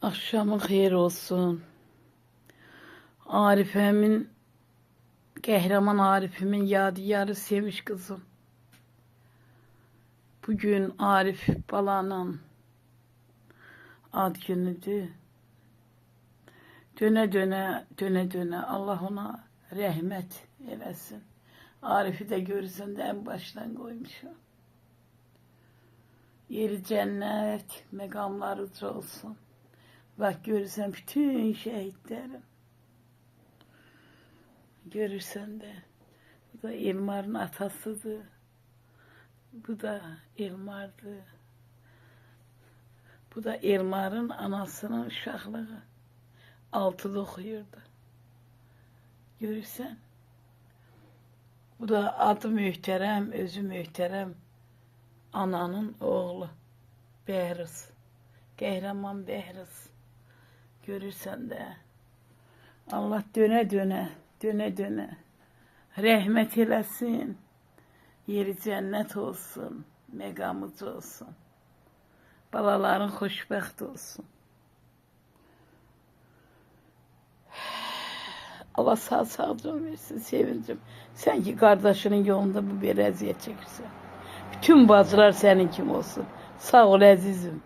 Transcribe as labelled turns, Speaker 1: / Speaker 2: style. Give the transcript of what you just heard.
Speaker 1: Akşamın hayır olsun. Arife'min, Kahraman Arif'imin yadigarı Sevinç kızım. Bugün Arif balanın ad günüdür. Döne döne Allah ona rəhmət eləsin. Arif'i de görürsən də en baştan koymuşum. Yeri cennet, mekamları uca olsun. Bak görürsən bütün şehitlerim. Görürsən də. Bu da İlmar'ın atasıdır. Bu da İlmar'dır. Bu da İlmar'ın anasının uşaqlığı. Altıda oxuyurdu. Görürsən. Bu da adı möhtərəm, özü möhtərəm. Ananın oğlu. Bəhruz. Qəhrəman Bəhruz. Görürsən də. Allah döne rəhmət eləsin. Yeri cənnət olsun. Məqamıcı olsun. Balaların xoşbəxt olsun. Allah sağ versin Sevincim. Sen ki kardeşinin yolunda bu bir əziyyət çəkirsən. Bütün bacılar senin kim olsun. Sağ ol əzizim.